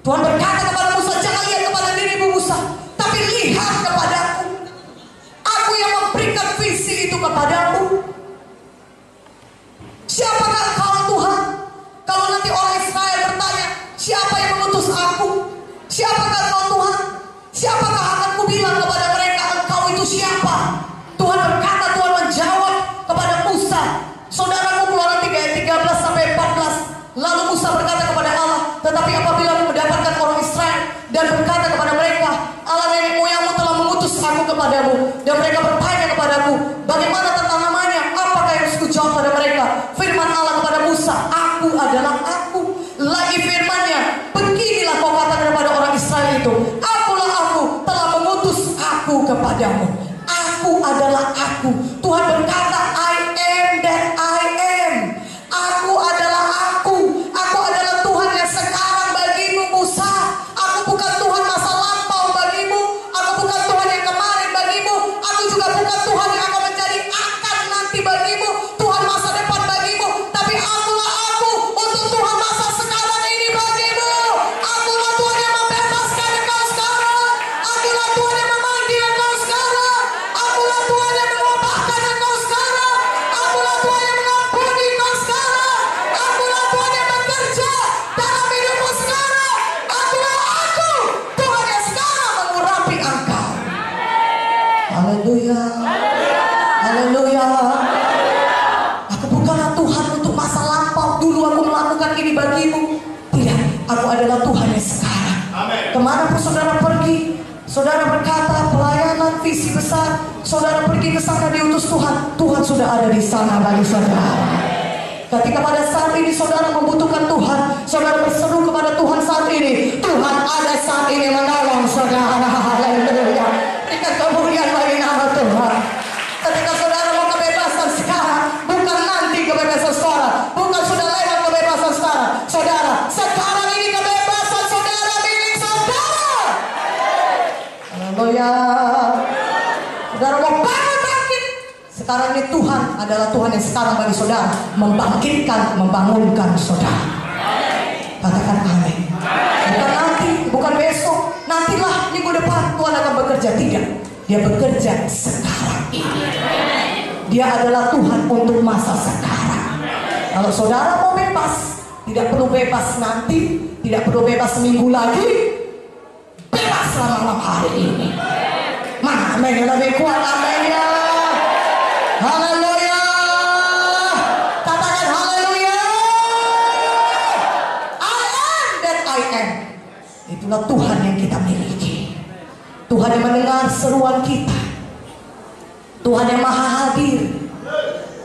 Tuhan berkata kepada Musa, jangan lihat kepada dirimu Musa, tapi lihat kepadaku. Aku yang memberikan visi itu kepadamu. Siapakah kau Tuhan? Kalau nanti orang Israel bertanya, siapa yang mengutus aku? Siapakah kau Tuhan? Siapakah akan kubilang kepada mereka, engkau itu siapa? Tuhan berkata, Tuhan menjawab kepada Musa. Saudaraku, Keluaran 3 ayat 13 sampai 14. Lalu Musa berkata kepada Allah, tetapi apabila aku mendapatkan orang Israel dan berkata kepada mereka, Allah nenek moyangmu telah mengutus aku kepadamu, dan mereka bertanya kepadaku, bagaimana tentang namanya? Apakah yang harus kujawab pada mereka? Firman Allah kepada Musa, aku adalah aku. Lagi firmannya, beginilah kau katakan kepada orang Israel itu, akulah aku, telah mengutus aku kepadamu. Aku adalah aku. Tuhan berkata, I am that I am. Aku adalah aku. Aku adalah Tuhan yang sekarang bagimu Musa. Aku bukan Tuhan masa lampau bagimu. Aku bukan Tuhan yang kemarin bagimu. Aku juga bukan Tuhan yang akan menjadi akan nanti bagimu. Tuhan masa depan bagimu. Tapi akulah aku untuk Tuhan masa sekarang ini bagimu. Akulah Tuhan yang membebaskan engkau sekarang. Akulah Tuhan yang memanggil engkau sekarang. Akulah Tuhan yang mengubahkan engkau sekarang. Akulah Tuhan yang mengampuni engkau sekarang. Akulah Tuhan yang bekerja dalam hidupmu sekarang. Akulah aku, Tuhan yang sekarang mengurapi engkau. Haleluya. Haleluya. Aku bukanlah Tuhan untuk masa lampau. Dulu aku melakukan ini bagimu. Tidak, aku adalah Tuhan yang sekarang. Kemana pun saudara pergi, saudara berkata pelayanan visi besar, saudara pergi ke sana diutus Tuhan, Tuhan sudah ada di sana bagi saudara. Ketika pada saat ini saudara membutuhkan Tuhan, saudara berseru kepada Tuhan saat ini, Tuhan ada saat ini menolong saudara. Haleluya. Berikan kemuliaan bagi nama Tuhan. Ketika saudara mau kebebasan sekarang, bukan nanti kebebasan sekarang, bukan sudah lewat kebebasan sekarang. Saudara, sekarang ini kebebasan saudara milik saudara. Haleluya. Saudara mau bangun bangkit. Sekarang ini Tuhan adalah Tuhan yang sekarang bagi saudara, membangkitkan, membangunkan saudara. Katakan amin. Bukan nanti, bukan besok, nantilah minggu depan Tuhan akan bekerja. Tidak, Dia bekerja sekarang ini. Dia adalah Tuhan untuk masa sekarang. Kalau saudara mau bebas, tidak perlu bebas nanti, tidak perlu bebas seminggu lagi, bebaslah malam hari ini. Mana amin yang lebih kuat, aminnya. Haleluya. Katakan haleluya. I am that I am. Itulah Tuhan yang kita miliki. Tuhan yang mendengar seruan kita. Tuhan yang maha hadir.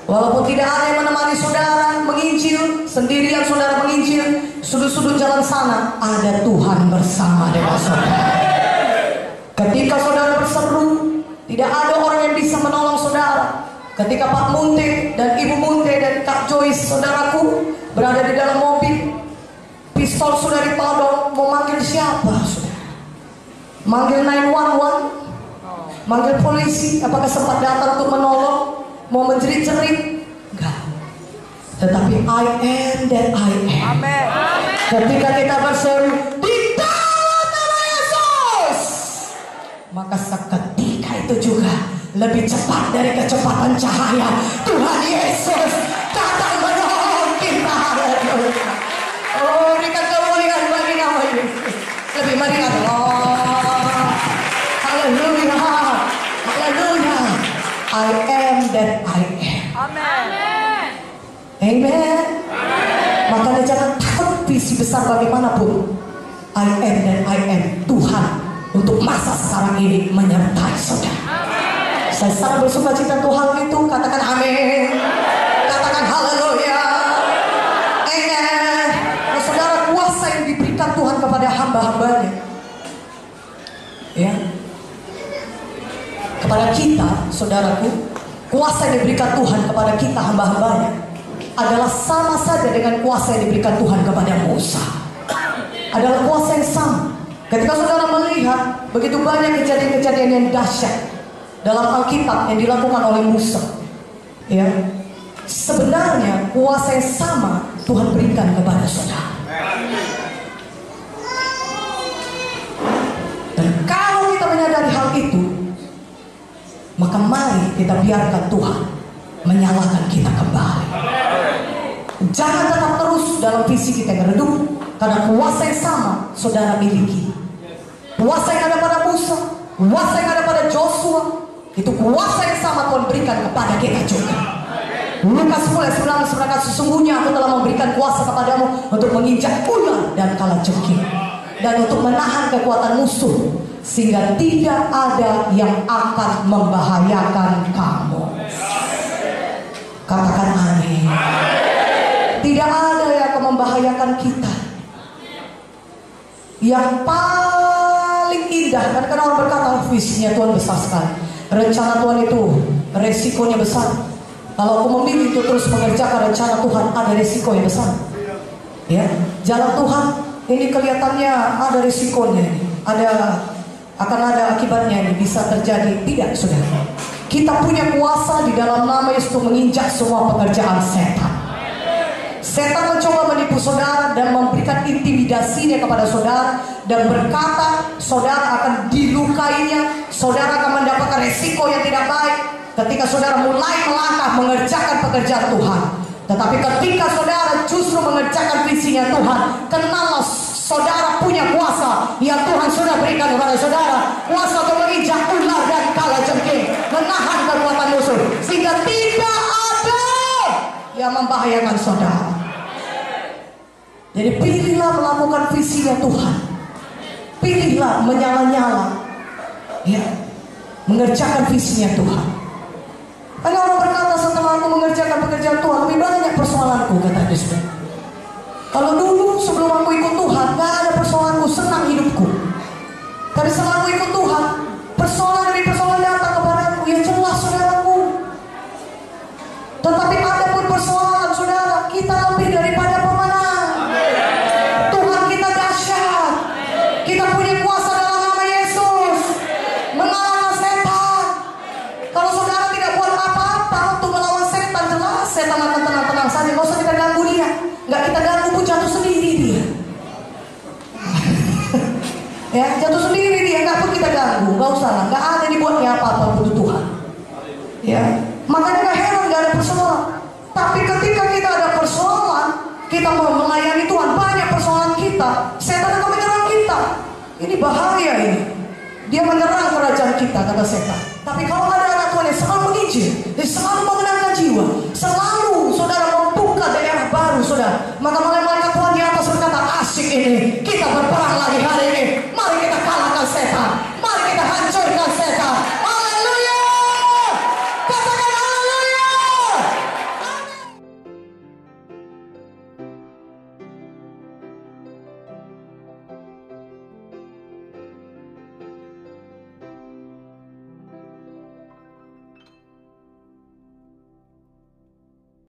Walaupun tidak ada yang menemani saudara menginjil, sendirian saudara menginjil, sudut-sudut jalan sana, ada Tuhan bersama dengan saudara. Ketika saudara berseru, tidak ada orang yang bisa menolong saudara. Ketika Pak Munte dan Ibu Munte dan Kak Joyce saudaraku berada di dalam mobil, pistol sudah dipodong, mau manggil siapa saudara? Manggil 911, manggil polisi, apakah sempat datang untuk menolong? Mau menjerit-jerit? Enggak. Tetapi I am that I am. Amin. Ketika kita berseru di dalam nama Yesus, maka seketika itu juga lebih cepat dari kecepatan cahaya Tuhan Yesus datang menolong kita. Haleluya. Oh, berikan kemuliaan bagi nama Yesus. Lebih meriah. Haleluya. Haleluya. I am that I am. Amin. Amen. Makanya jangan takut visi besar bagaimanapun. I am that I am. Tuhan untuk masa sekarang ini menyertai saudara. Saya sangat bersuka cita Tuhan itu. Katakan amin. Katakan haleluya. Amen. Nah, saudara, kuasa yang diberikan Tuhan kepada hamba-hambanya, ya, kepada kita, saudaraku, kuasa yang diberikan Tuhan kepada kita hamba-hambanya adalah sama saja dengan kuasa yang diberikan Tuhan kepada Musa. Adalah kuasa yang sama. Ketika saudara melihat begitu banyak kejadian-kejadian yang dahsyat dalam Alkitab yang dilakukan oleh Musa, ya, sebenarnya kuasa yang sama Tuhan berikan kepada saudara. menyadari hal itu, maka mari kita biarkan Tuhan menyalakan kita kembali. Jangan tetap terus dalam visi kita yang redup, karena kuasa yang sama saudara miliki. Kuasa yang ada pada Musa, kuasa yang ada pada Joshua, itu kuasa yang sama Tuhan berikan kepada kita juga. Lukas 10:19 berkata, sesungguhnya aku telah memberikan kuasa kepadamu untuk menginjak ular dan kalajengking, dan untuk menahan kekuatan musuh, sehingga tidak ada yang akan membahayakan kamu. Katakan amin. Tidak ada yang akan membahayakan kita. Yang paling indah, karena orang berkata visinya Tuhan besar sekali, rencana Tuhan itu resikonya besar. Kalau aku memilih itu terus mengerjakan rencana Tuhan, ada resiko yang besar. Ya, jalan Tuhan ini kelihatannya ada risikonya, akan ada akibatnya, ini bisa terjadi. Tidak, saudara. Kita punya kuasa di dalam nama Yesus untuk menginjak semua pekerjaan setan. Setan mencoba menipu saudara dan memberikan intimidasinya kepada saudara, dan berkata saudara akan dilukainya, saudara akan mendapatkan resiko yang tidak baik ketika saudara mulai melangkah mengerjakan pekerjaan Tuhan. Tetapi ketika saudara justru mengerjakan visinya Tuhan, kenallah saudara punya kuasa yang Tuhan sudah berikan kepada saudara. Kuasa untuk menginjak ular dan kalajengking, menahan kekuatan musuh, sehingga tidak ada yang membahayakan saudara. Jadi pilihlah melakukan visinya Tuhan. Pilihlah menyala-nyala, ya, mengerjakan visinya Tuhan. Karena orang berkata, setelah aku mengerjakan pekerjaan Tuhan, lebih banyak persoalanku, kata Yesus. Kalau dulu sebelum aku ikut Tuhan, gak ada persoalanku, senang hidupku. Tapi setelah aku ikut Tuhan, persoalan demi persoalan datang kepadaku. Ya jelas saudaraku. Tetapi ada pun persoalan saudara, kita lebih daripada pemenang. Tuhan kita dahsyat. Kita punya kuasa dalam nama Yesus mengalahkan setan. Kalau saudara tidak buat apa-apa untuk melawan setan, jelas setan akan tenang-tenang saja. Gak usah kita ganggu dia. Gak kita ganggu pun jatuh sendiri dia. Ya, jatuh sendiri dia, gak pun kita ganggu. Gak usah lah, gak ada dibuatnya apa-apa untuk Tuhan. Ya, makanya gak heran gak ada persoalan. Tapi ketika kita ada persoalan, kita mau melayani Tuhan, banyak persoalan kita, setan akan menyerang kita. Ini bahaya ini. Dia menyerang kerajaan kita, kata setan. Tapi kalau ada anak Tuhan yang selalu menginjil, dia selalu mengenangkan jiwa,